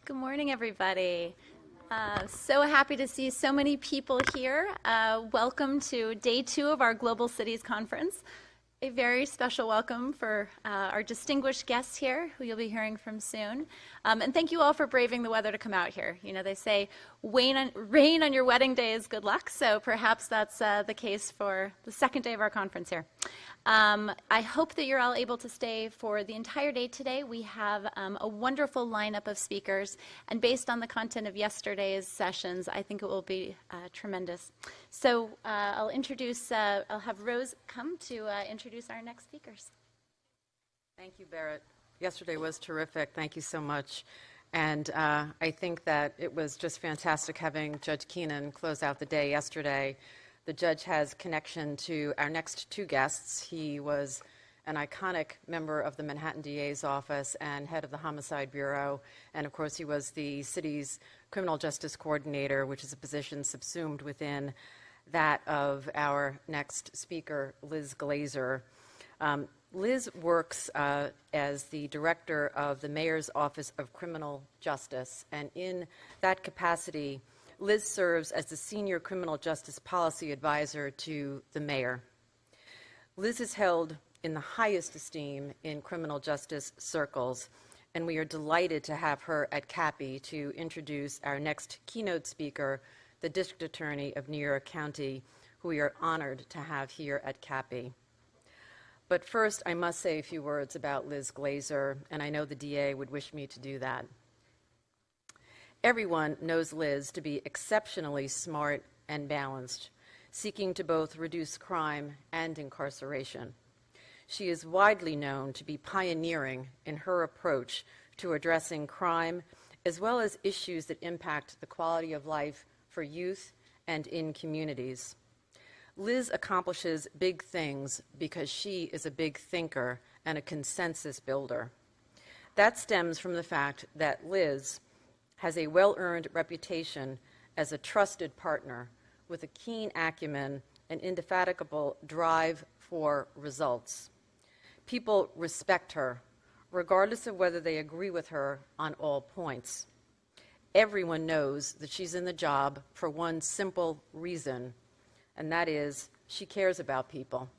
Good morning, everybody. So happy to see so many people here. Welcome to day 2 of our Global Cities Conference. A very special welcome for our distinguished guests here, who you'll be hearing from soon. And thank you all for braving the weather to come out here. You know, they say rain on your wedding day is good luck, so perhaps that's the case for the second day of our conference here. I hope that you're all able to stay for the entire day today. We have a wonderful lineup of speakers, and based on the content of yesterday's sessions, I think it will be tremendous. So I'll have Rose come to introduce our next speakers. Thank you, Barrett. Yesterday was terrific. Thank you so much. And I think that it was just fantastic having Judge Keenan close out the day yesterday. The judge has connection to our next 2 guests. He was an iconic member of the Manhattan DA's office and head of the Homicide Bureau. And of course, he was the city's criminal justice coordinator, which is a position subsumed within that of our next speaker, Liz Glazer. Liz works as the director of the Mayor's Office of Criminal Justice, and in that capacity, Liz serves as the Senior Criminal Justice Policy Advisor to the Mayor. Liz is held in the highest esteem in criminal justice circles, and we are delighted to have her at CAPI to introduce our next keynote speaker, the District Attorney of New York County, who we are honored to have here at CAPI. But first, I must say a few words about Liz Glazer, and I know the DA would wish me to do that. Everyone knows Liz to be exceptionally smart and balanced, seeking to both reduce crime and incarceration. She is widely known to be pioneering in her approach to addressing crime, as well as issues that impact the quality of life for youth and in communities. Liz accomplishes big things because she is a big thinker and a consensus builder. That stems from the fact that Liz has a well-earned reputation as a trusted partner with a keen acumen and indefatigable drive for results. People respect her, regardless of whether they agree with her on all points. Everyone knows that she's in the job for one simple reason, and that is she cares about people.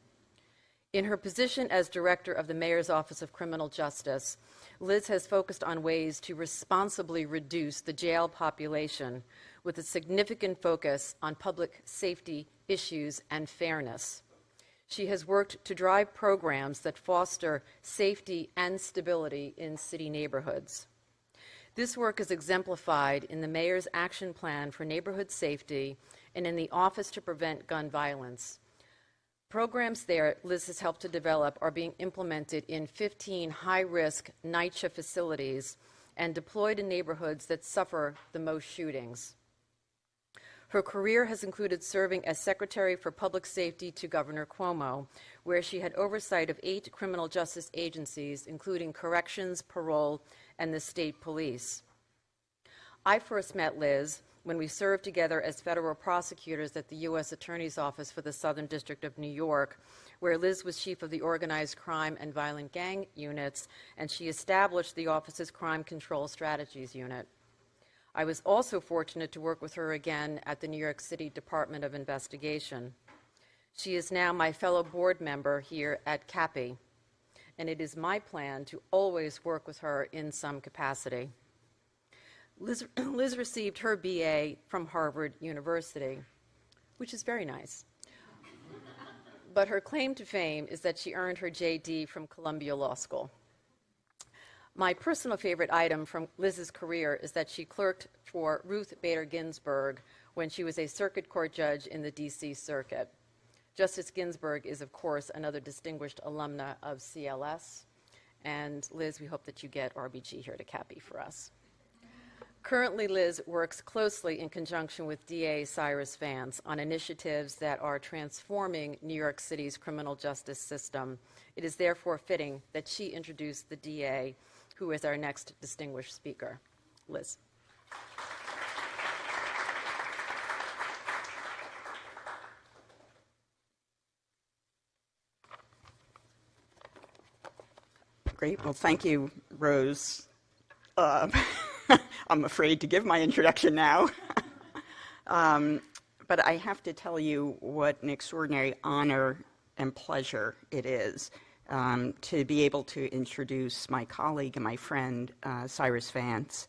In her position as director of the Mayor's Office of Criminal Justice, Liz has focused on ways to responsibly reduce the jail population with a significant focus on public safety issues and fairness. She has worked to drive programs that foster safety and stability in city neighborhoods. This work is exemplified in the Mayor's Action Plan for Neighborhood Safety and in the Office to Prevent Gun Violence. Programs there Liz has helped to develop are being implemented in 15 high-risk NYCHA facilities and deployed in neighborhoods that suffer the most shootings. Her career has included serving as Secretary for Public Safety to Governor Cuomo, where she had oversight of 8 criminal justice agencies, including corrections, parole, and the state police. I first met Liz when we served together as federal prosecutors at the U.S. Attorney's Office for the Southern District of New York, where Liz was chief of the Organized Crime and Violent Gang Units, and she established the office's Crime Control Strategies Unit. I was also fortunate to work with her again at the New York City Department of Investigation. She is now my fellow board member here at CAPI, and it is my plan to always work with her in some capacity. Liz received her BA from Harvard University, which is very nice. But her claim to fame is that she earned her JD from Columbia Law School. My personal favorite item from Liz's career is that she clerked for Ruth Bader Ginsburg when she was a circuit court judge in the D.C. Circuit. Justice Ginsburg is, of course, another distinguished alumna of CLS. And Liz, we hope that you get RBG here to CAPI for us. Currently, Liz works closely in conjunction with DA Cyrus Vance on initiatives that are transforming New York City's criminal justice system. It is therefore fitting that she introduce the DA, who is our next distinguished speaker. Liz. Great. Well, thank you, Rose. I'm afraid to give my introduction now. But I have to tell you what an extraordinary honor and pleasure it is to be able to introduce my colleague and my friend, Cyrus Vance.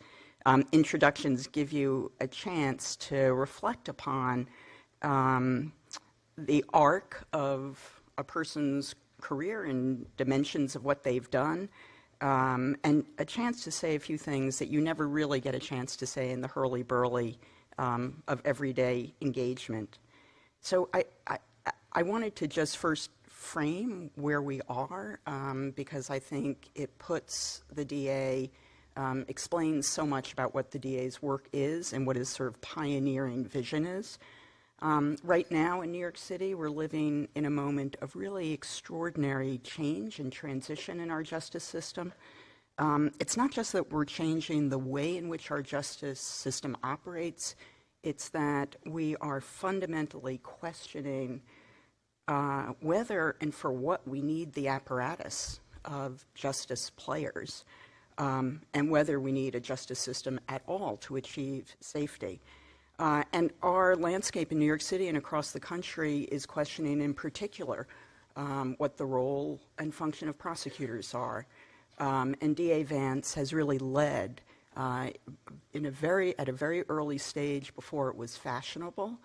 Introductions give you a chance to reflect upon the arc of a person's career and dimensions of what they've done, and a chance to say a few things that you never really get a chance to say in the hurly-burly of everyday engagement. So I wanted to just first frame where we are, because I think it puts the DA, explains so much about what the DA's work is and what his sort of pioneering vision is. Right now in New York City, we're living in a moment of really extraordinary change and transition in our justice system. It's not just that we're changing the way in which our justice system operates, it's that we are fundamentally questioning whether and for what we need the apparatus of justice players, and whether we need a justice system at all to achieve safety. And our landscape in New York City and across the country is questioning in particular what the role and function of prosecutors are. And DA Vance has really led at a very early stage before it was fashionable,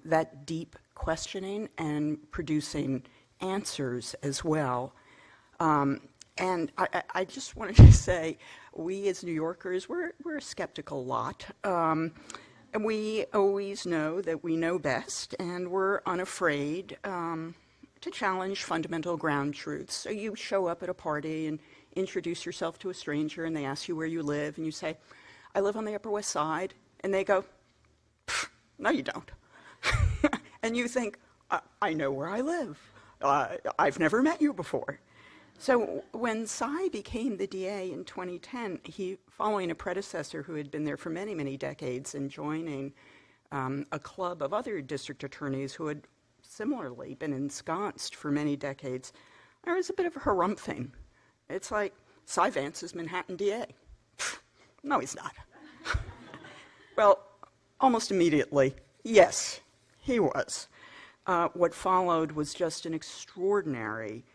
that deep questioning and producing answers as well. And I just wanted to say, we as New Yorkers, we're a skeptical lot. And we always know that we know best, and we're unafraid to challenge fundamental ground truths. So you show up at a party and introduce yourself to a stranger, and they ask you where you live, and you say, I live on the Upper West Side. And they go, no, you don't. And you think, I know where I live. I've never met you before. So when Cy became the DA in 2010, following a predecessor who had been there for many, many decades and joining a club of other district attorneys who had similarly been ensconced for many decades, there was a bit of a harumphing. It's like, Cy Vance is Manhattan DA. No, he's not. Well, almost immediately, yes, he was. What followed was just an extraordinary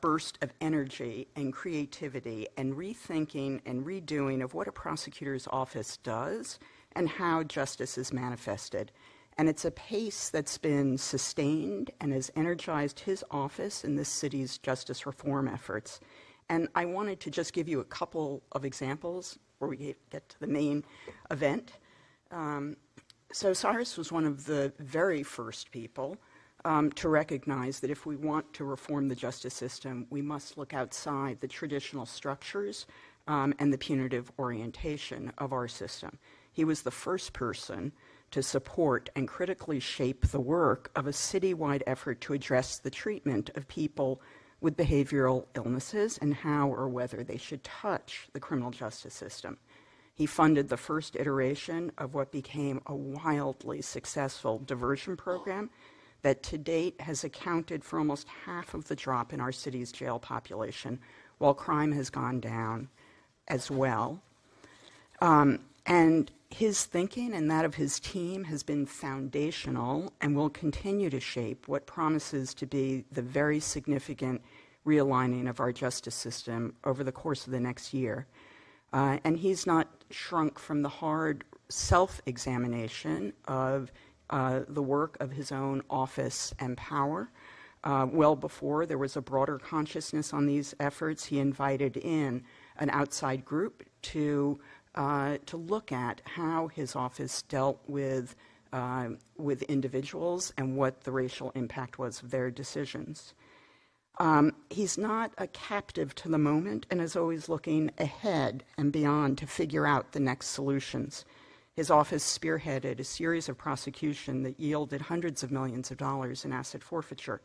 burst of energy and creativity and rethinking and redoing of what a prosecutor's office does and how justice is manifested. And it's a pace that's been sustained and has energized his office in this city's justice reform efforts. And I wanted to just give you a couple of examples before we get to the main event. So Cyrus was one of the very first people to recognize that if we want to reform the justice system, we must look outside the traditional structures and the punitive orientation of our system. He was the first person to support and critically shape the work of a citywide effort to address the treatment of people with behavioral illnesses and how or whether they should touch the criminal justice system. He funded the first iteration of what became a wildly successful diversion program that to date has accounted for almost half of the drop in our city's jail population, while crime has gone down as well. And his thinking and that of his team has been foundational and will continue to shape what promises to be the very significant realigning of our justice system over the course of the next year. And he's not shrunk from the hard self-examination of the work of his own office and power. Well before there was a broader consciousness on these efforts, he invited in an outside group to look at how his office dealt with individuals and what the racial impact was of their decisions. He's not a captive to the moment and is always looking ahead and beyond to figure out the next solutions. His office spearheaded a series of prosecutions that yielded hundreds of millions of dollars in asset forfeiture.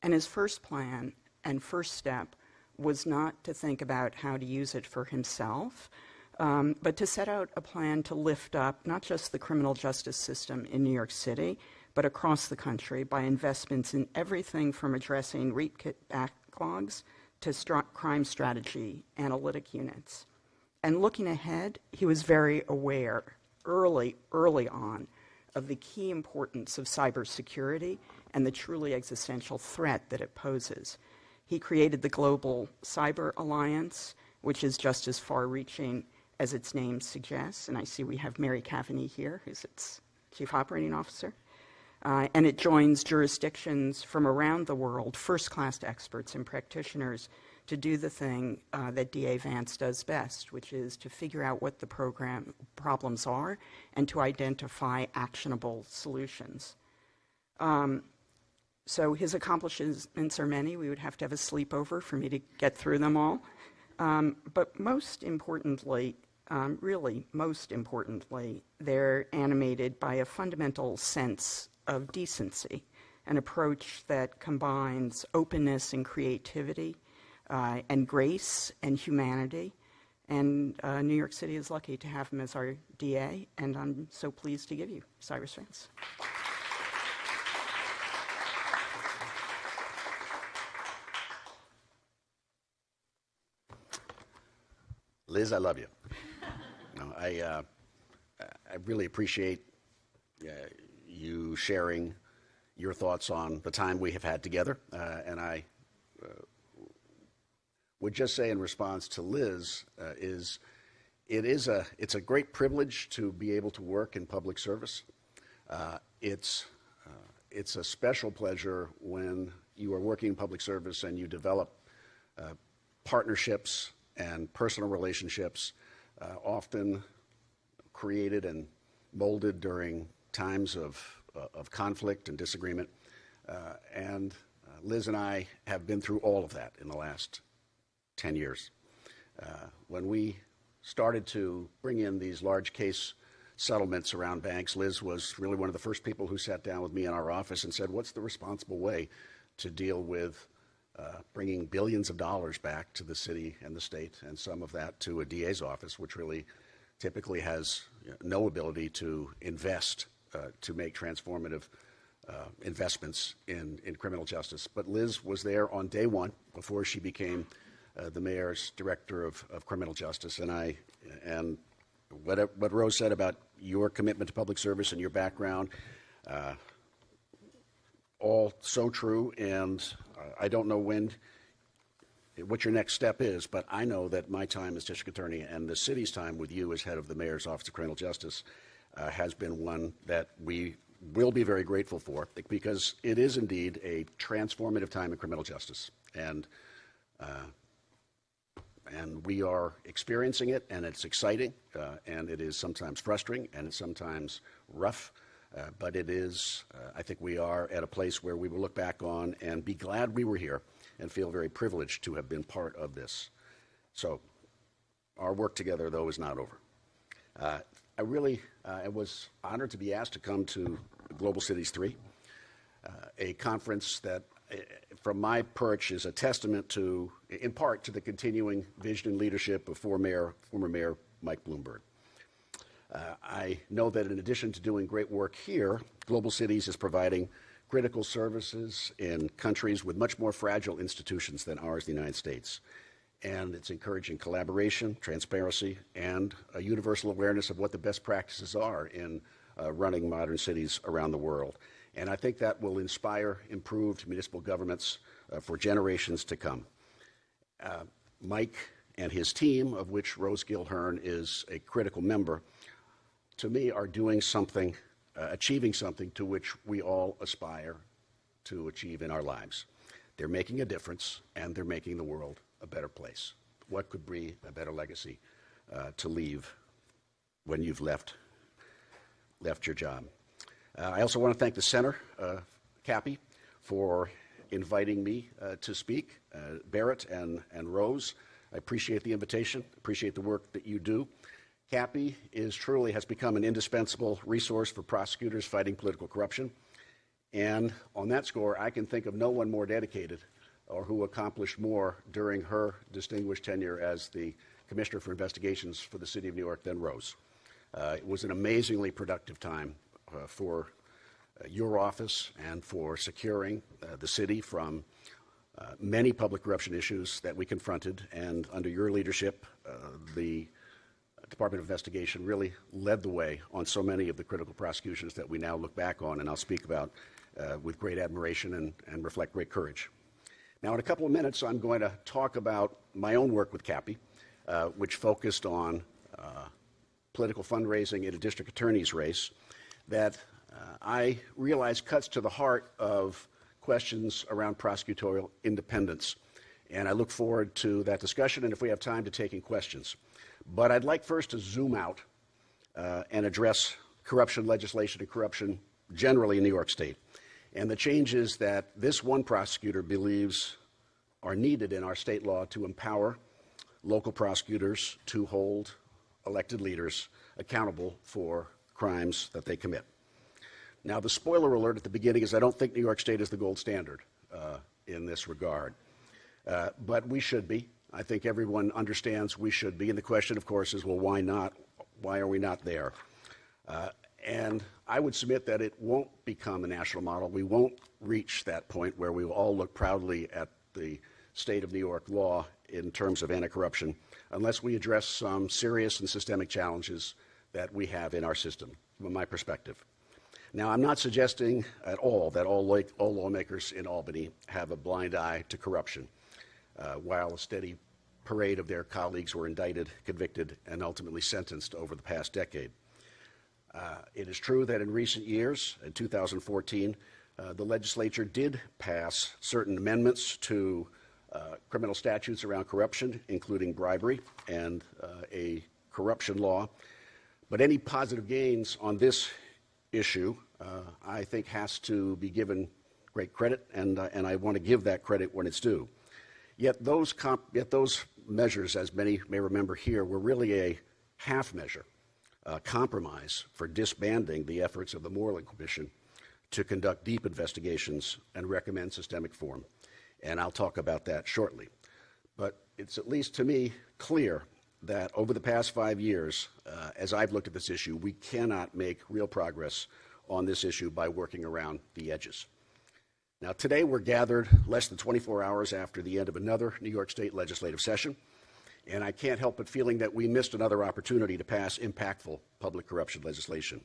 And his first plan and first step was not to think about how to use it for himself, but to set out a plan to lift up not just the criminal justice system in New York City, but across the country by investments in everything from addressing rape kit backlogs to crime strategy analytic units. And looking ahead, he was very aware early on of the key importance of cybersecurity and the truly existential threat that it poses. He created the Global Cyber Alliance, which is just as far-reaching as its name suggests. And I see we have Mary Cavaney here, who's its Chief Operating Officer. And it joins jurisdictions from around the world, first-class experts and practitioners, to do the thing that DA Vance does best, which is to figure out what the program problems are and to identify actionable solutions. So his accomplishments are many. We would have to have a sleepover for me to get through them all. But most importantly, really most importantly, they're animated by a fundamental sense of decency, an approach that combines openness and creativity, and grace and humanity. And New York City is lucky to have him as our DA, and I'm so pleased to give you Cyrus Vance. Liz, I love you. No, I really appreciate you sharing your thoughts on the time we have had together, and I would just say in response to Liz it's a great privilege to be able to work in public service. It's a special pleasure when you are working in public service and you develop partnerships and personal relationships, often created and molded during times of conflict and disagreement. And Liz and I have been through all of that in the last 10 years. When we started to bring in these large case settlements around banks, Liz was really one of the first people who sat down with me in our office and said, what's the responsible way to deal with bringing billions of dollars back to the city and the state, and some of that to a DA's office, which really typically has no ability to invest, to make transformative investments in criminal justice. But Liz was there on day one before she became the mayor's director of criminal justice. And what Rose said about your commitment to public service and your background, all so true. And I don't know what your next step is, but I know that my time as district attorney and the city's time with you as head of the mayor's office of criminal justice has been one that we will be very grateful for, because it is indeed a transformative time in criminal justice. And we are experiencing it, and it's exciting, and it is sometimes frustrating, and it's sometimes rough, but it is, I think we are at a place where we will look back on and be glad we were here and feel very privileged to have been part of this. So our work together, though, is not over. I was honored to be asked to come to Global Cities 3, a conference that, from my perch, is a testament to, in part, to the continuing vision and leadership of former Mayor Mike Bloomberg. I know that in addition to doing great work here, Global Cities is providing critical services in countries with much more fragile institutions than ours in the United States. And it's encouraging collaboration, transparency, and a universal awareness of what the best practices are in running modern cities around the world. And I think that will inspire improved municipal governments for generations to come. Mike and his team, of which Rose Gilhern is a critical member, to me are doing something, achieving something to which we all aspire to achieve in our lives. They're making a difference, and they're making the world a better place. What could be a better legacy to leave when you've left your job? I also want to thank the Center, CAPI, for inviting me to speak. Barrett and Rose, I appreciate the invitation, appreciate the work that you do. CAPI has become an indispensable resource for prosecutors fighting political corruption. And on that score, I can think of no one more dedicated or who accomplished more during her distinguished tenure as the Commissioner for Investigations for the City of New York than Rose. It was an amazingly productive time for your office and for securing the city from many public corruption issues that we confronted. And under your leadership, the Department of Investigation really led the way on so many of the critical prosecutions that we now look back on and I'll speak about with great admiration and reflect great courage. Now, in a couple of minutes, I'm going to talk about my own work with CAPI, which focused on political fundraising in a district attorney's race that I realize cuts to the heart of questions around prosecutorial independence. And I look forward to that discussion and if we have time to taking questions. But I'd like first to zoom out and address corruption legislation and corruption generally in New York State and the changes that this one prosecutor believes are needed in our state law to empower local prosecutors to hold elected leaders accountable for crimes that they commit. Now, the spoiler alert at the beginning is I don't think New York State is the gold standard in this regard, but we should be. I think everyone understands we should be, and the question, of course, is, well, why not? Why are we not there? And I would submit that it won't become a national model. We won't reach that point where we will all look proudly at the state of New York law in terms of anti-corruption unless we address some serious and systemic challenges that we have in our system, from my perspective. Now, I'm not suggesting at all that all lawmakers in Albany have a blind eye to corruption, while a steady parade of their colleagues were indicted, convicted, and ultimately sentenced over the past decade. It is true that in recent years, in 2014, the legislature did pass certain amendments to criminal statutes around corruption, including bribery and a corruption law. But any positive gains on this issue, I think, has to be given great credit, and I want to give that credit when it's due. Yet those measures, as many may remember here, were really a half measure, a compromise for disbanding the efforts of the Moreland Commission to conduct deep investigations and recommend systemic reform. And I'll talk about that shortly. But it's at least to me clear that over the past 5 years, as I've looked at this issue, we cannot make real progress on this issue by working around the edges. Now, today we're gathered less than 24 hours after the end of another New York State legislative session, and I can't help but feeling that we missed another opportunity to pass impactful public corruption legislation.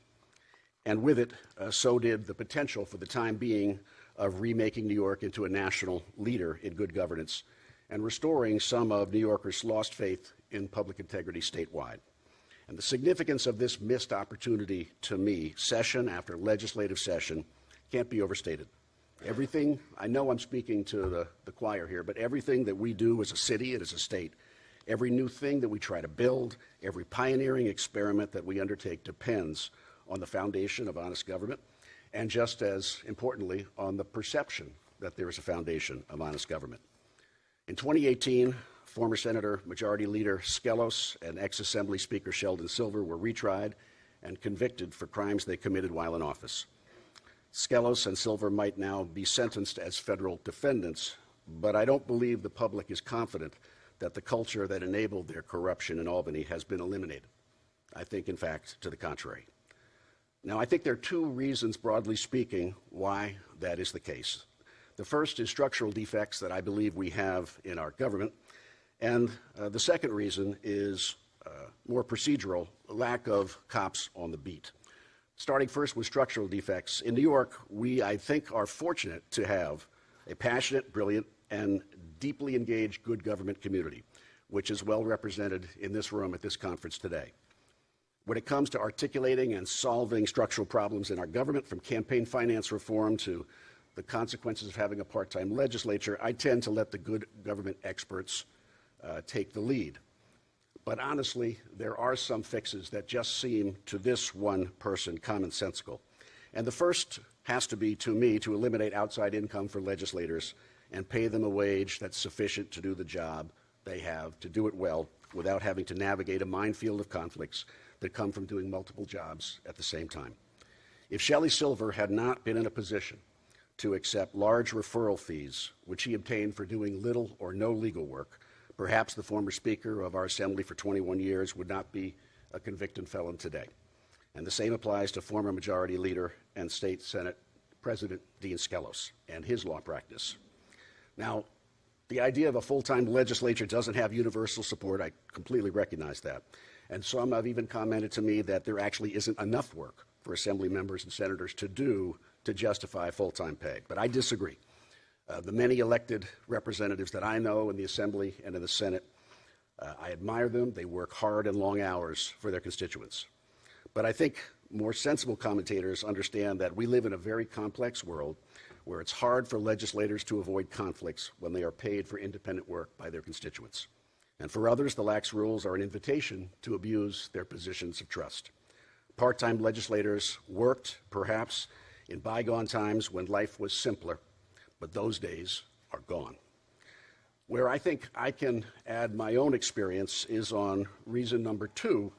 And with it, so did the potential for the time being of remaking New York into a national leader in good governance and restoring some of New Yorkers' lost faith in public integrity statewide. And the significance of this missed opportunity, to me, session after legislative session, can't be overstated. Everything, I know I'm speaking to the choir here, but everything that we do as a city and as a state, every new thing that we try to build, every pioneering experiment that we undertake depends on the foundation of honest government, and just as importantly, on the perception that there is a foundation of honest government. In 2018, former Senator Majority Leader Skelos and ex-Assembly Speaker Sheldon Silver were retried and convicted for crimes they committed while in office. Skelos and Silver might now be sentenced as federal defendants, but I don't believe the public is confident that the culture that enabled their corruption in Albany has been eliminated. I think, in fact, to the contrary. Now, I think there are two reasons, broadly speaking, why that is the case. The first is structural defects that I believe we have in our government, and the second reason is more procedural, lack of cops on the beat. Starting first with structural defects, in New York, we, I think, are fortunate to have a passionate, brilliant, and deeply engaged good government community, which is well represented in this room at this conference today. When it comes to articulating and solving structural problems in our government, from campaign finance reform to the consequences of having a part-time legislature, I tend to let the good government experts take the lead. But honestly, there are some fixes that just seem, to this one person, commonsensical. And the first has to be, to me, to eliminate outside income for legislators and pay them a wage that's sufficient to do the job they have, to do it well, without having to navigate a minefield of conflicts that come from doing multiple jobs at the same time. If Shelley Silver had not been in a position to accept large referral fees, which he obtained for doing little or no legal work, perhaps the former Speaker of our Assembly for 21 years would not be a convicted felon today. And the same applies to former Majority Leader and State Senate President Dean Skelos and his law practice. Now, the idea of a full-time legislature doesn't have universal support. I completely recognize that. And some have even commented to me that there actually isn't enough work for Assembly members and senators to do to justify full-time pay. But I disagree. The many elected representatives that I know in the Assembly and in the Senate, I admire them. They work hard and long hours for their constituents. But I think more sensible commentators understand that we live in a very complex world where it's hard for legislators to avoid conflicts when they are paid for independent work by their constituents. And for others, the lax rules are an invitation to abuse their positions of trust. Part-time legislators worked, perhaps, in bygone times when life was simpler, but those days are gone. Where I think I can add my own experience is on reason number 2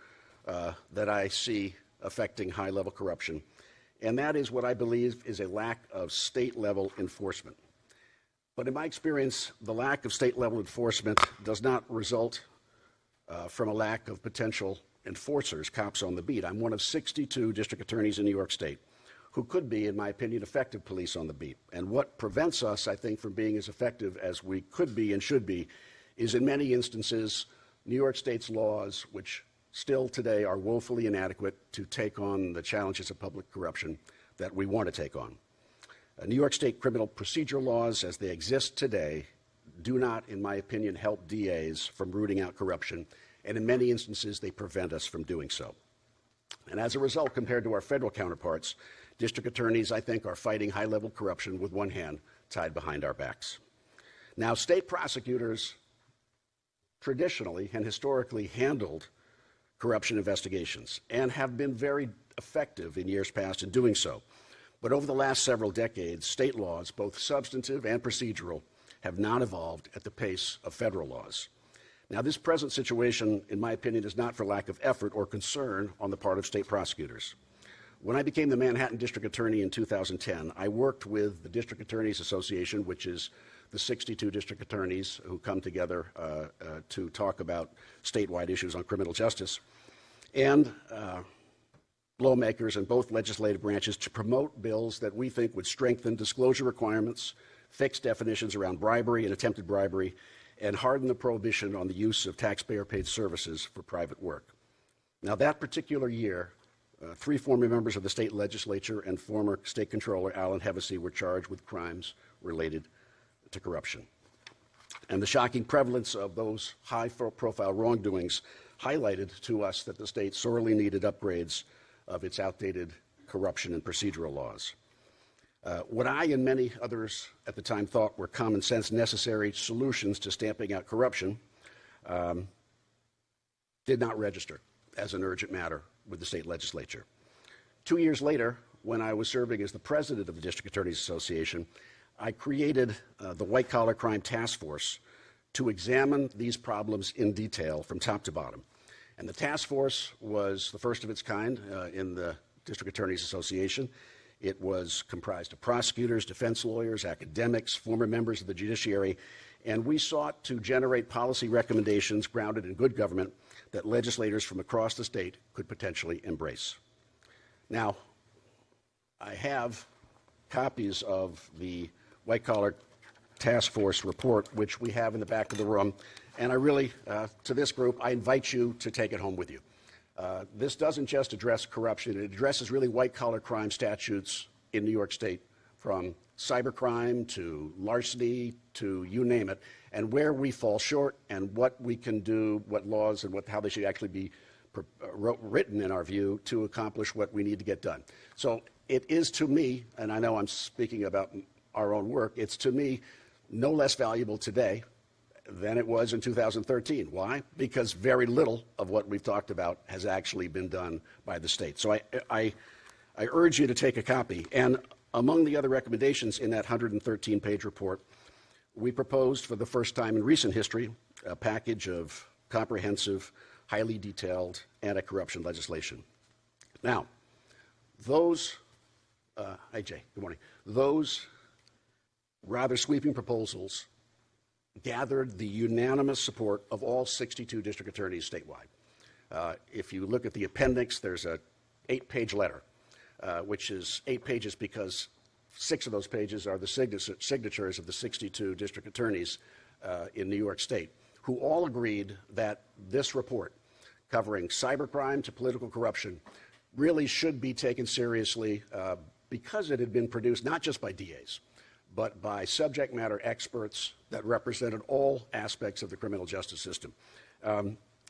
that I see affecting high-level corruption, and that is what I believe is a lack of state-level enforcement. But in my experience, the lack of state-level enforcement does not result from a lack of potential enforcers, cops on the beat. I'm one of 62 district attorneys in New York State who could be, in my opinion, effective police on the beat. And what prevents us, I think, from being as effective as we could be and should be is, in many instances, New York State's laws, which still today are woefully inadequate to take on the challenges of public corruption that we want to take on. New York State criminal procedure laws, as they exist today, do not, in my opinion, help DAs from rooting out corruption, and in many instances, they prevent us from doing so. And as a result, compared to our federal counterparts, district attorneys, I think, are fighting high-level corruption with one hand tied behind our backs. Now, state prosecutors traditionally and historically handled corruption investigations and have been very effective in years past in doing so. But over the last several decades, state laws, both substantive and procedural, have not evolved at the pace of federal laws. Now, this present situation, in my opinion, is not for lack of effort or concern on the part of state prosecutors. When I became the Manhattan District Attorney in 2010, I worked with the District Attorneys Association, which is the 62 district attorneys who come together to talk about statewide issues on criminal justice, and lawmakers in both legislative branches to promote bills that we think would strengthen disclosure requirements, fix definitions around bribery and attempted bribery, and harden the prohibition on the use of taxpayer-paid services for private work. Now, that particular year, 3 former members of the state legislature and former state controller Alan Hevesy were charged with crimes related to corruption. And the shocking prevalence of those high-profile wrongdoings highlighted to us that the state sorely needed upgrades of its outdated corruption and procedural laws. What I and many others at the time thought were common sense necessary solutions to stamping out corruption did not register as an urgent matter with the state legislature. 2 years later, when I was serving as the president of the District Attorneys Association, I created the White Collar Crime Task Force to examine these problems in detail from top to bottom. And the task force was the first of its kind in the District Attorneys Association. It was comprised of prosecutors, defense lawyers, academics, former members of the judiciary, and we sought to generate policy recommendations grounded in good government that legislators from across the state could potentially embrace. Now, I have copies of the White Collar Task Force report, which we have in the back of the room, and I really, to this group, I invite you to take it home with you. This doesn't just address corruption, it addresses really white-collar crime statutes in New York State, from cybercrime to larceny to you name it, and where we fall short and what we can do, what laws and how they should actually be written, in our view, to accomplish what we need to get done. So it is to me, and I know I'm speaking about our own work, it's to me no less valuable today than it was in 2013. Why? Because very little of what we've talked about has actually been done by the state. So I urge you to take a copy. And among the other recommendations in that 113-page report, we proposed for the first time in recent history a package of comprehensive, highly detailed anti-corruption legislation. Now, those, hi Jay, good morning. Those rather sweeping proposals gathered the unanimous support of all 62 district attorneys statewide. If you look at the appendix, there's a 8-page letter, which is 8 pages because 6 of those pages are the signatures of the 62 district attorneys in New York State, who all agreed that this report covering cybercrime to political corruption, really should be taken seriously because it had been produced not just by DAs, but by subject matter experts that represented all aspects of the criminal justice system.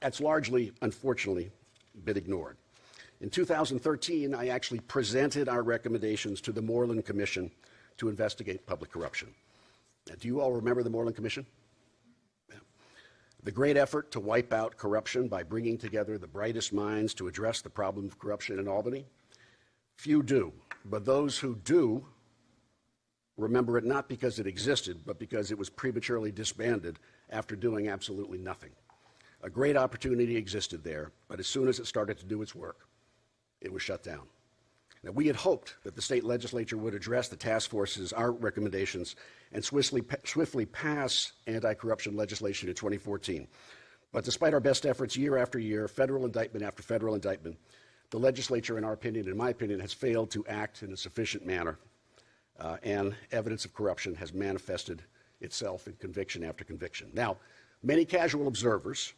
That's largely, unfortunately, been ignored. In 2013, I actually presented our recommendations to the Moreland Commission to investigate public corruption. Now, do you all remember the Moreland Commission? Yeah. The great effort to wipe out corruption by bringing together the brightest minds to address the problem of corruption in Albany? Few do, but those who do remember it not because it existed, but because it was prematurely disbanded after doing absolutely nothing. A great opportunity existed there, but as soon as it started to do its work, it was shut down. Now, we had hoped that the state legislature would address the task force's our recommendations and swiftly pass anti-corruption legislation in 2014. But despite our best efforts year after year, federal indictment after federal indictment, the legislature, in our opinion, in my opinion, has failed to act in a sufficient manner, and evidence of corruption has manifested itself in conviction after conviction. Now, many casual observers,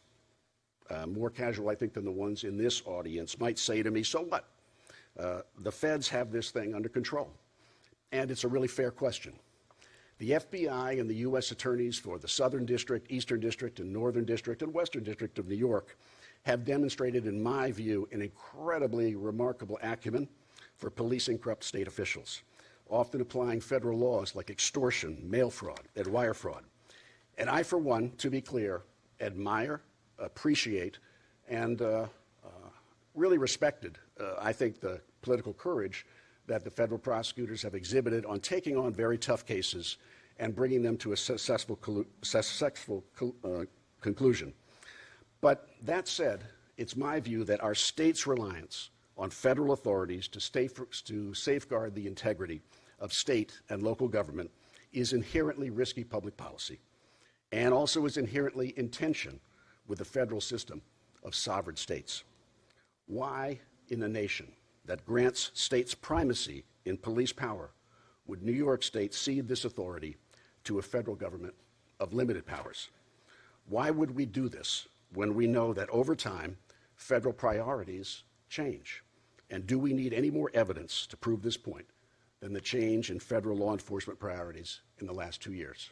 more casual, I think, than the ones in this audience, might say to me, so what? The feds have this thing under control. And it's a really fair question. The FBI and the U.S. attorneys for the Southern District, Eastern District, and Northern District, and Western District of New York have demonstrated, in my view, an incredibly remarkable acumen for policing corrupt state officials, often applying federal laws like extortion, mail fraud, and wire fraud. And I, for one, to be clear, admire, appreciate, and really respected, I think, the political courage that the federal prosecutors have exhibited on taking on very tough cases and bringing them to a successful conclusion. But that said, it's my view that our state's reliance on federal authorities to safeguard the integrity of state and local government is inherently risky public policy and also is inherently in tension with the federal system of sovereign states. Why, in a nation that grants states primacy in police power, would New York State cede this authority to a federal government of limited powers? Why would we do this when we know that over time, federal priorities change? And do we need any more evidence to prove this point than the change in federal law enforcement priorities in the last 2 years?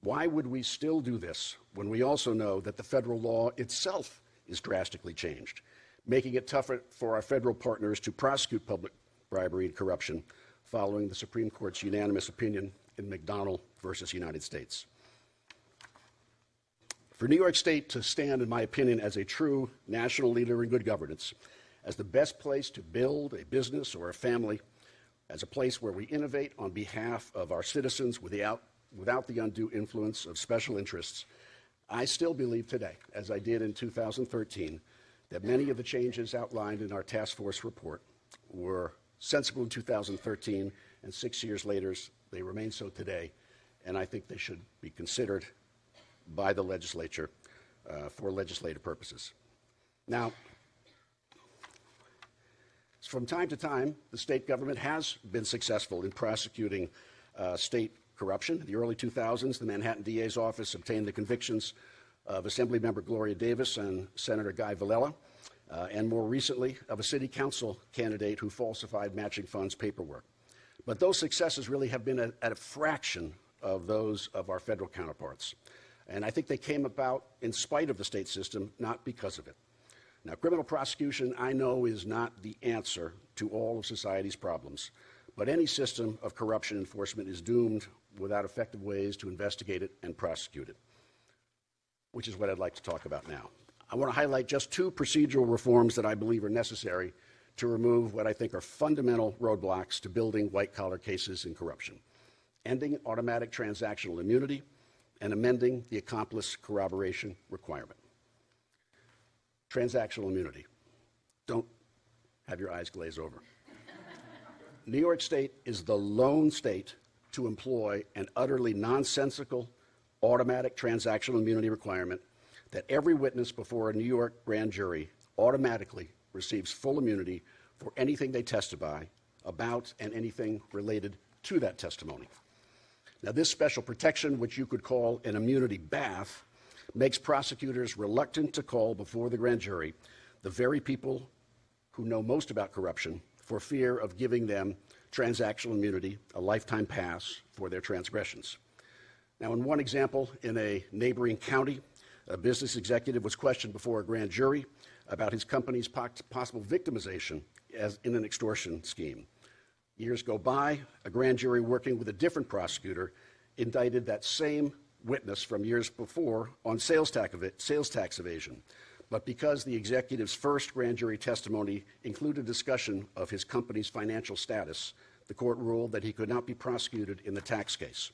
Why would we still do this when we also know that the federal law itself is drastically changed, making it tougher for our federal partners to prosecute public bribery and corruption following the Supreme Court's unanimous opinion in McDonnell versus United States? For New York State to stand, in my opinion, as a true national leader in good governance, as the best place to build a business or a family, as a place where we innovate on behalf of our citizens without the undue influence of special interests, I still believe today, as I did in 2013, that many of the changes outlined in our task force report were sensible in 2013, and 6 years later, they remain so today, and I think they should be considered by the legislature for legislative purposes. Now, from time to time, the state government has been successful in prosecuting state corruption. In the early 2000s, the Manhattan DA's office obtained the convictions of Assemblymember Gloria Davis and Senator Guy Villela, and more recently, of a city council candidate who falsified matching funds paperwork. But those successes really have been at a fraction of those of our federal counterparts. And I think they came about in spite of the state system, not because of it. Now, criminal prosecution, I know, is not the answer to all of society's problems, but any system of corruption enforcement is doomed without effective ways to investigate it and prosecute it, which is what I'd like to talk about now. I want to highlight just two procedural reforms that I believe are necessary to remove what I think are fundamental roadblocks to building white-collar cases in corruption: ending automatic transactional immunity and amending the accomplice corroboration requirement. Transactional immunity. Don't have your eyes glaze over. New York State is the lone state to employ an utterly nonsensical automatic transactional immunity requirement that every witness before a New York grand jury automatically receives full immunity for anything they testify about and anything related to that testimony. Now, this special protection, which you could call an immunity bath, makes prosecutors reluctant to call before the grand jury the very people who know most about corruption for fear of giving them transactional immunity, a lifetime pass for their transgressions. Now, in one example, in a neighboring county, a business executive was questioned before a grand jury about his company's possible victimization as in an extortion scheme. Years go by, a grand jury working with a different prosecutor indicted that same witness from years before on sales tax evasion. But because the executive's first grand jury testimony included discussion of his company's financial status, the court ruled that he could not be prosecuted in the tax case,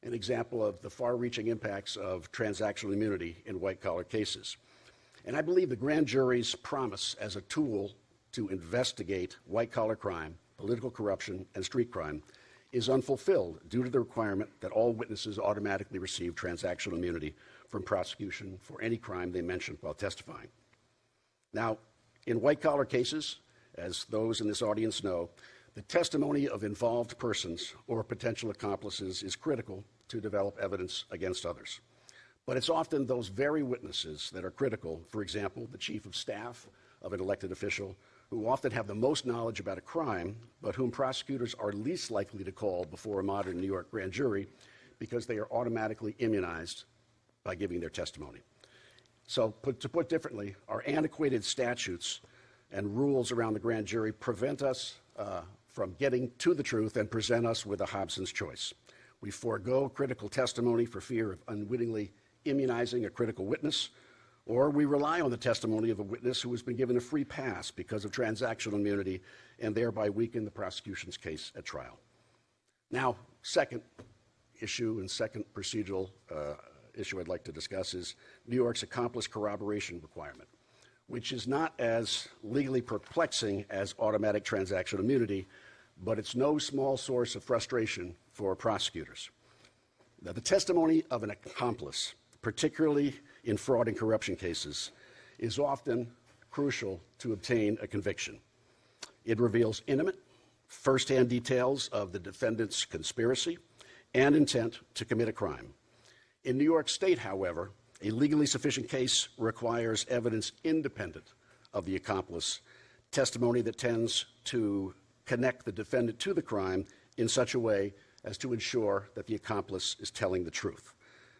an example of the far-reaching impacts of transactional immunity in white-collar cases. And I believe the grand jury's promise as a tool to investigate white-collar crime, political corruption, and street crime is unfulfilled due to the requirement that all witnesses automatically receive transactional immunity from prosecution for any crime they mention while testifying. Now, in white-collar cases, as those in this audience know, the testimony of involved persons or potential accomplices is critical to develop evidence against others. But it's often those very witnesses that are critical, for example, the chief of staff of an elected official, who often have the most knowledge about a crime, but whom prosecutors are least likely to call before a modern New York grand jury because they are automatically immunized by giving their testimony. So, to put differently, our antiquated statutes and rules around the grand jury prevent us from getting to the truth and present us with a Hobson's choice. We forego critical testimony for fear of unwittingly immunizing a critical witness, or we rely on the testimony of a witness who has been given a free pass because of transactional immunity and thereby weaken the prosecution's case at trial. Now, second issue and second procedural issue I'd like to discuss is New York's accomplice corroboration requirement, which is not as legally perplexing as automatic transactional immunity, but it's no small source of frustration for prosecutors. Now, the testimony of an accomplice, particularly in fraud and corruption cases, is often crucial to obtain a conviction. It reveals intimate, first-hand details of the defendant's conspiracy and intent to commit a crime. In New York State, however, a legally sufficient case requires evidence independent of the accomplice, testimony that tends to connect the defendant to the crime in such a way as to ensure that the accomplice is telling the truth.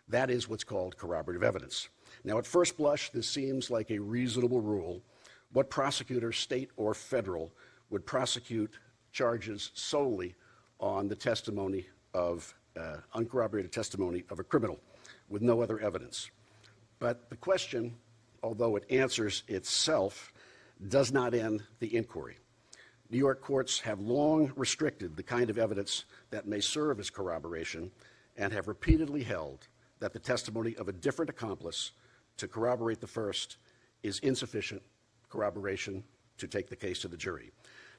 That is what's called corroborative evidence. Now, at first blush, this seems like a reasonable rule. What prosecutor, state or federal, would prosecute charges solely on the testimony of uncorroborated testimony of a criminal with no other evidence? But the question, although it answers itself, does not end the inquiry. New York courts have long restricted the kind of evidence that may serve as corroboration and have repeatedly held that the testimony of a different accomplice to corroborate the first is insufficient corroboration to take the case to the jury.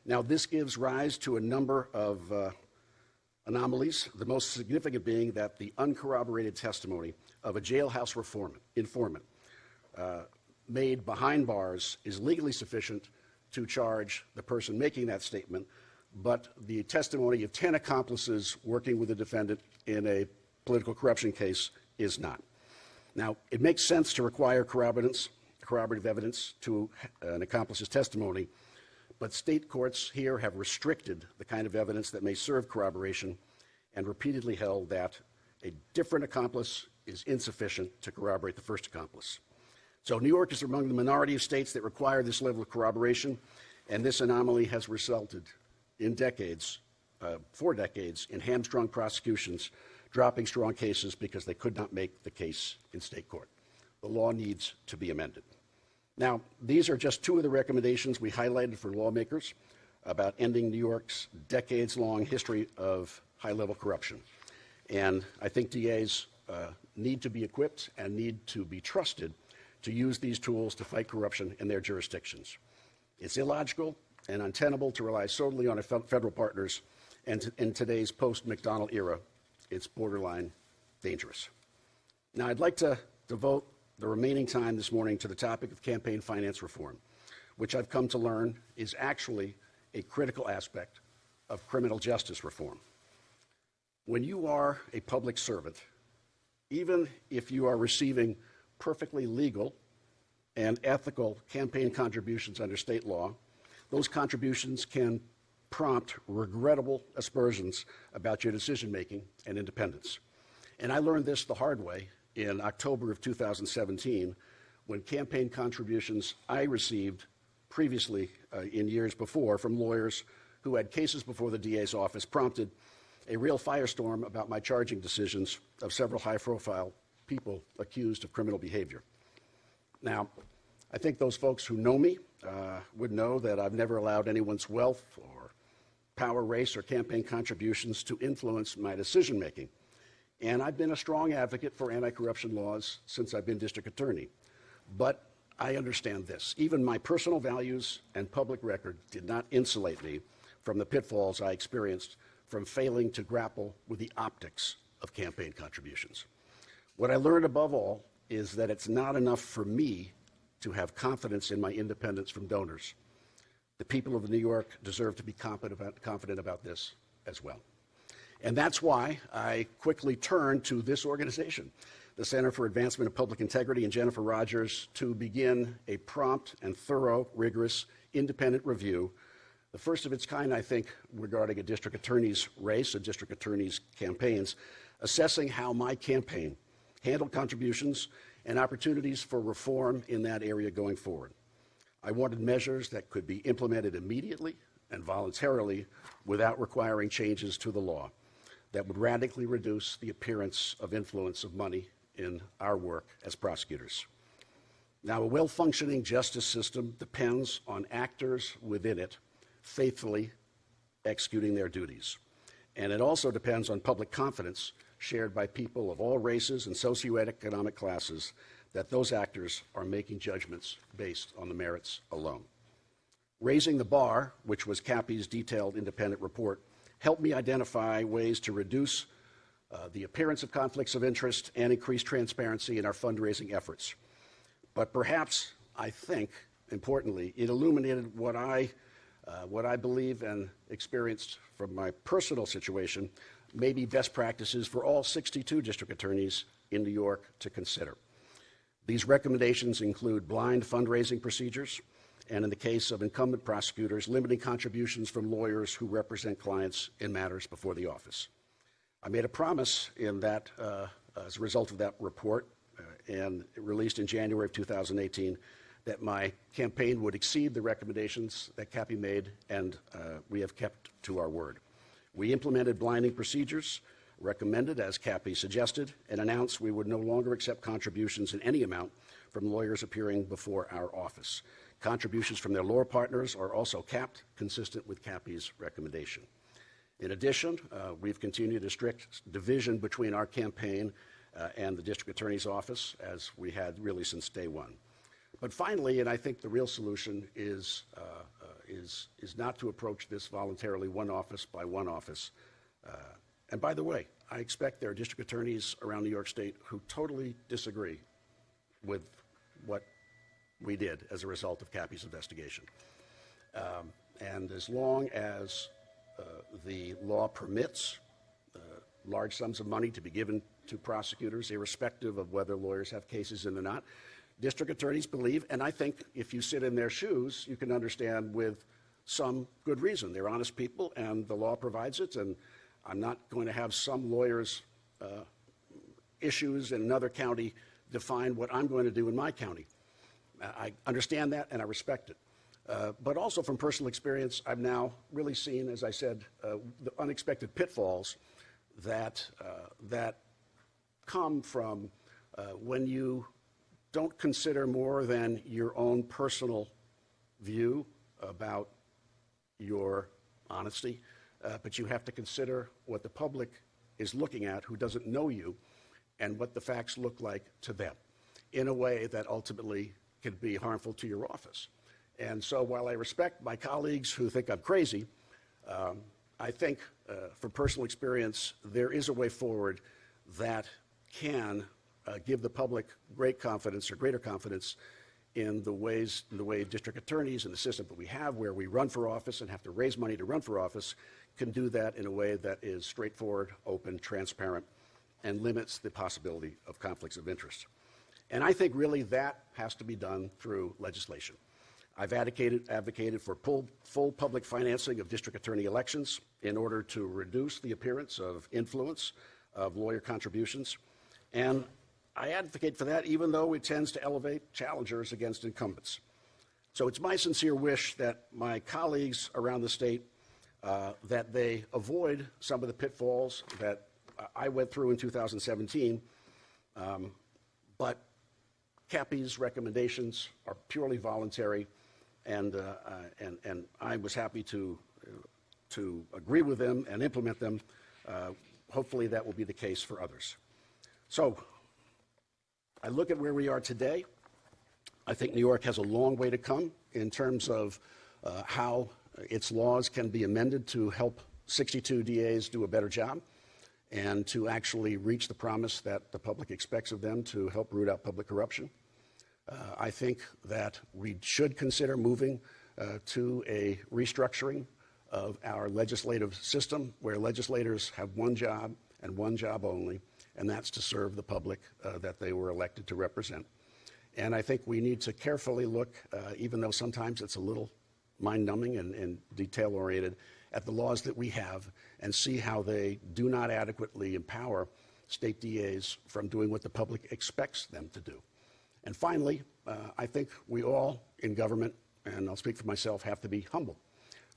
Now, this gives rise to a number of anomalies, the most significant being that the uncorroborated testimony of a jailhouse informant made behind bars is legally sufficient to charge the person making that statement, but the testimony of 10 accomplices working with the defendant in a political corruption case is not. Now, it makes sense to require corroborative evidence to an accomplice's testimony, but state courts here have restricted the kind of evidence that may serve corroboration and repeatedly held that a different accomplice is insufficient to corroborate the first accomplice. So New York is among the minority of states that require this level of corroboration, and this anomaly has resulted in for decades, in hamstrung prosecutions dropping strong cases because they could not make the case in state court. The law needs to be amended. Now, these are just two of the recommendations we highlighted for lawmakers about ending New York's decades-long history of high-level corruption. And I think DAs need to be equipped and need to be trusted to use these tools to fight corruption in their jurisdictions. It's illogical and untenable to rely solely on federal partners, and in today's post-McDonnell era, it's borderline dangerous. Now, I'd like to devote the remaining time this morning to the topic of campaign finance reform, which I've come to learn is actually a critical aspect of criminal justice reform. When you are a public servant, even if you are receiving perfectly legal and ethical campaign contributions under state law, those contributions can prompt regrettable aspersions about your decision-making and independence. And I learned this the hard way in October of 2017 when campaign contributions I received previously in years before from lawyers who had cases before the DA's office prompted a real firestorm about my charging decisions of several high-profile people accused of criminal behavior. Now, I think those folks who know me would know that I've never allowed anyone's wealth or power, race, or campaign contributions to influence my decision-making. And I've been a strong advocate for anti-corruption laws since I've been district attorney. But I understand this. Even my personal values and public record did not insulate me from the pitfalls I experienced from failing to grapple with the optics of campaign contributions. What I learned above all is that it's not enough for me to have confidence in my independence from donors. The people of New York deserve to be confident about this as well. And that's why I quickly turned to this organization, the Center for Advancement of Public Integrity, and Jennifer Rogers, to begin a prompt and thorough, rigorous, independent review, the first of its kind, I think, regarding a district attorney's race and district attorney's campaigns, assessing how my campaign handled contributions and opportunities for reform in that area going forward. I wanted measures that could be implemented immediately and voluntarily without requiring changes to the law that would radically reduce the appearance of influence of money in our work as prosecutors. Now, a well-functioning justice system depends on actors within it faithfully executing their duties. And it also depends on public confidence shared by people of all races and socioeconomic classes that those actors are making judgments based on the merits alone. Raising the Bar, which was CAPI's detailed independent report, helped me identify ways to reduce the appearance of conflicts of interest and increase transparency in our fundraising efforts. But perhaps, I think, importantly, it illuminated what I believe and experienced from my personal situation may be best practices for all 62 district attorneys in New York to consider. These recommendations include blind fundraising procedures, and in the case of incumbent prosecutors, limiting contributions from lawyers who represent clients in matters before the office. I made a promise in that, as a result of that report, and released in January of 2018, that my campaign would exceed the recommendations that CAPI made, and we have kept to our word. We implemented blinding procedures, recommended as CAPI suggested, and announced we would no longer accept contributions in any amount from lawyers appearing before our office. Contributions from their law partners are also capped, consistent with CAPI's recommendation. In addition, we've continued a strict division between our campaign and the district attorney's office, as we had really since day one. But finally, and I think the real solution is not to approach this voluntarily one office by one office. And by the way, I expect there are district attorneys around New York State who totally disagree with what we did as a result of CAPI's investigation. And as long as the law permits large sums of money to be given to prosecutors, irrespective of whether lawyers have cases in or not, district attorneys believe, and I think if you sit in their shoes, you can understand with some good reason. They're honest people, and the law provides it, and I'm not going to have some lawyers' issues in another county define what I'm going to do in my county. I understand that, and I respect it. But also from personal experience, I've now really seen, as I said, the unexpected pitfalls that come from when you don't consider more than your own personal view about your honesty, but you have to consider what the public is looking at who doesn't know you and what the facts look like to them in a way that ultimately can be harmful to your office. And so while I respect my colleagues who think I'm crazy, I think from personal experience, there is a way forward that can give the public great confidence or greater confidence in the way district attorneys and the system that we have where we run for office and have to raise money to run for office can do that in a way that is straightforward, open, transparent, and limits the possibility of conflicts of interest. And I think really that has to be done through legislation. I've advocated for full public financing of district attorney elections in order to reduce the appearance of influence of lawyer contributions. And I advocate for that even though it tends to elevate challengers against incumbents. So it's my sincere wish that my colleagues around the state, that they avoid some of the pitfalls that I went through in 2017, but CAPI's recommendations are purely voluntary, and I was happy to agree with them and implement them. Hopefully that will be the case for others. So I look at where we are today. I think New York has a long way to come in terms of how its laws can be amended to help 62 DAs do a better job and to actually reach the promise that the public expects of them to help root out public corruption. I think that we should consider moving to a restructuring of our legislative system where legislators have one job and one job only, and that's to serve the public that they were elected to represent. And I think we need to carefully look, even though sometimes it's a little mind-numbing and detail-oriented, at the laws that we have and see how they do not adequately empower state DAs from doing what the public expects them to do. And finally, I think we all in government, and I'll speak for myself, have to be humble.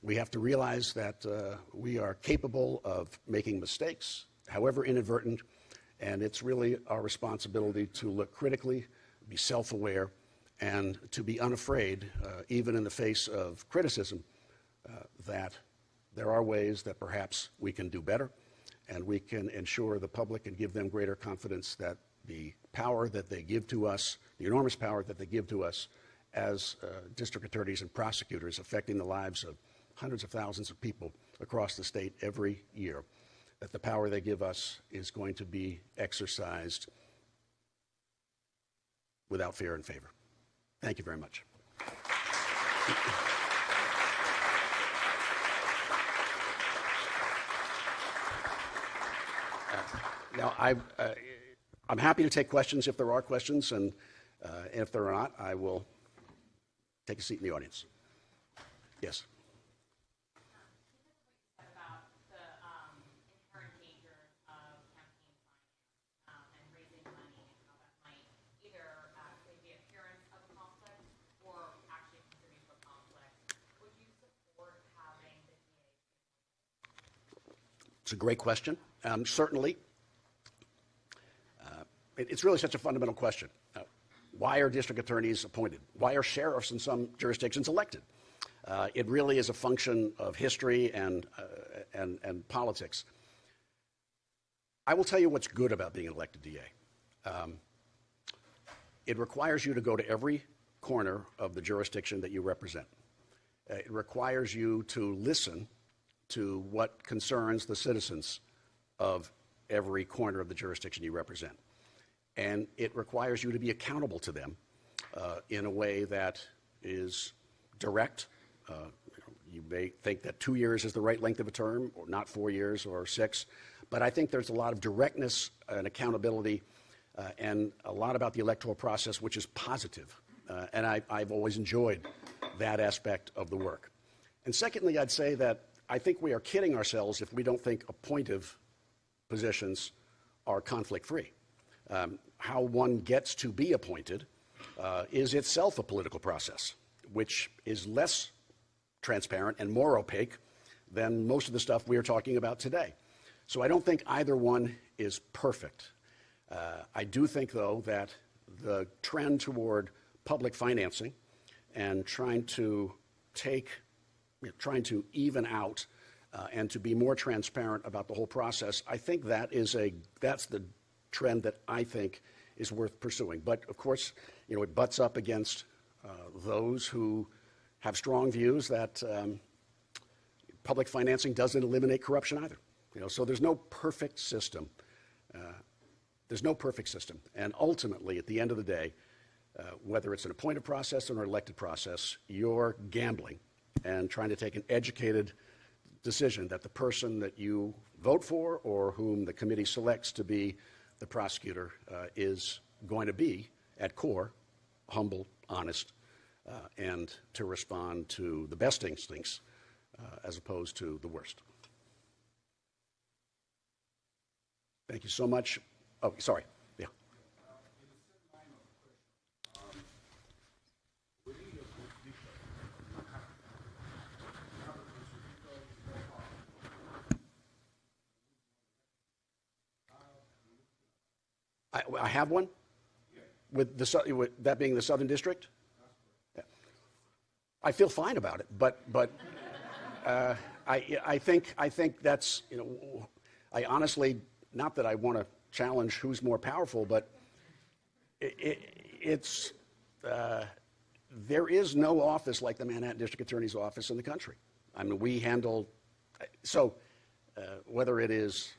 We have to realize that we are capable of making mistakes, however inadvertent, and it's really our responsibility to look critically, be self-aware, and to be unafraid, even in the face of criticism, that there are ways that perhaps we can do better, and we can ensure the public and give them greater confidence that the power that they give to us, the enormous power that they give to us as district attorneys and prosecutors affecting the lives of hundreds of thousands of people across the state every year, that the power they give us is going to be exercised without fear and favor. Thank you very much. Now, I'm happy to take questions if there are questions, and if there are not, I will take a seat in the audience. Yes. About the inherent dangers of campaign finance and raising money and how that might either create the appearance of a conflict or actually contribute to a conflict. Would you support having the DA? It's a great question. Certainly. It's really such a fundamental question. Why are district attorneys appointed? Why are sheriffs in some jurisdictions elected? It really is a function of history and politics. I will tell you what's good about being an elected DA. It requires you to go to every corner of the jurisdiction that you represent. It requires you to listen to what concerns the citizens of every corner of the jurisdiction you represent. And it requires you to be accountable to them in a way that is direct. You may think that 2 years is the right length of a term, or not 4 years or 6, but I think there's a lot of directness and accountability and a lot about the electoral process which is positive. And I've always enjoyed that aspect of the work. And secondly, I'd say that I think we are kidding ourselves if we don't think appointive positions are conflict-free. How one gets to be appointed is itself a political process, which is less transparent and more opaque than most of the stuff we are talking about today. So I don't think either one is perfect. I do think, though, that the trend toward public financing and trying to even out and to be more transparent about the whole process, I think that's the trend that I think is worth pursuing. But of course, it butts up against those who have strong views that public financing doesn't eliminate corruption either. So there's no perfect system. And ultimately, at the end of the day, whether it's an appointed process or an elected process, you're gambling and trying to take an educated decision that the person that you vote for or whom the committee selects to be the prosecutor is going to be at core, humble, honest, and to respond to the best instincts as opposed to the worst. Thank you so much. Oh, sorry. Yeah. I have one with that being the Southern District. Yeah. I feel fine about it, but I think that's, you know, I honestly, not that I want to challenge who's more powerful, but there is no office like the Manhattan District Attorney's office in the country. I mean, we handle, whether it is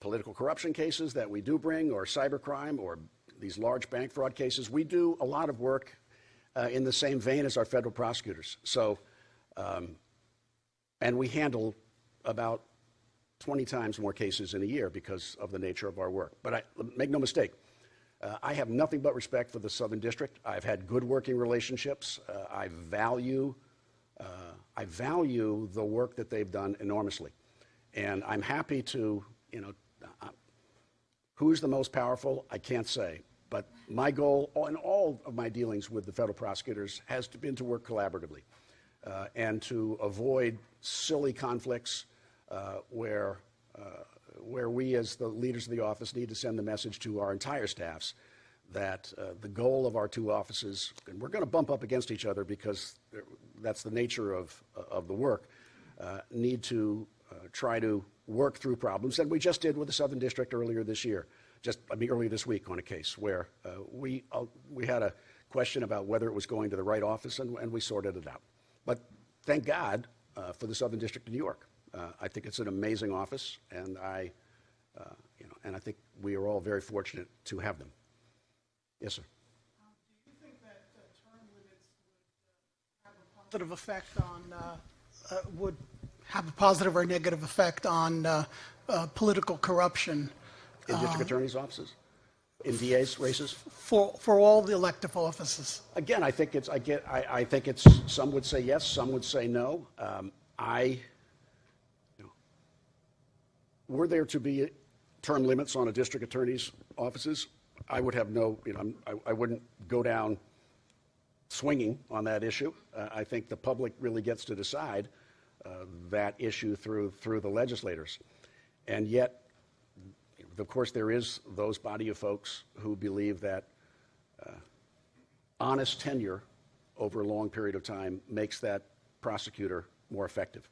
political corruption cases that we do bring, or cybercrime, or these large bank fraud cases, we do a lot of work in the same vein as our federal prosecutors. So, and we handle about 20 times more cases in a year because of the nature of our work. But make no mistake, I have nothing but respect for the Southern District. I've had good working relationships. I value the work that they've done enormously. And I'm happy to, you know, who's the most powerful, I can't say. But my goal in all of my dealings with the federal prosecutors has been to work collaboratively and to avoid silly conflicts where we as the leaders of the office need to send the message to our entire staffs that the goal of our two offices, and we're going to bump up against each other because that's the nature of the work, need to try to work through problems. And we just did with the Southern District earlier this year, earlier this week on a case where we had a question about whether it was going to the right office, and we sorted it out. But thank God for the Southern District of New York. I think it's an amazing office, and I think we are all very fortunate to have them. Yes, sir. Do you think that term limits would have a positive effect on, would have a positive or negative effect on political corruption? In district attorneys' offices? In DA's races? For all the elective offices? Again, I think it's, some would say yes, some would say no. Were there to be term limits on a district attorney's offices, I would have no, I wouldn't go down swinging on that issue. I think the public really gets to decide that issue through the legislators. And yet, of course, there is those body of folks who believe that honest tenure over a long period of time makes that prosecutor more effective.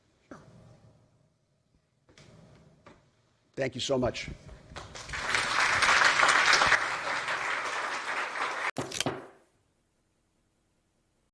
Thank you so much.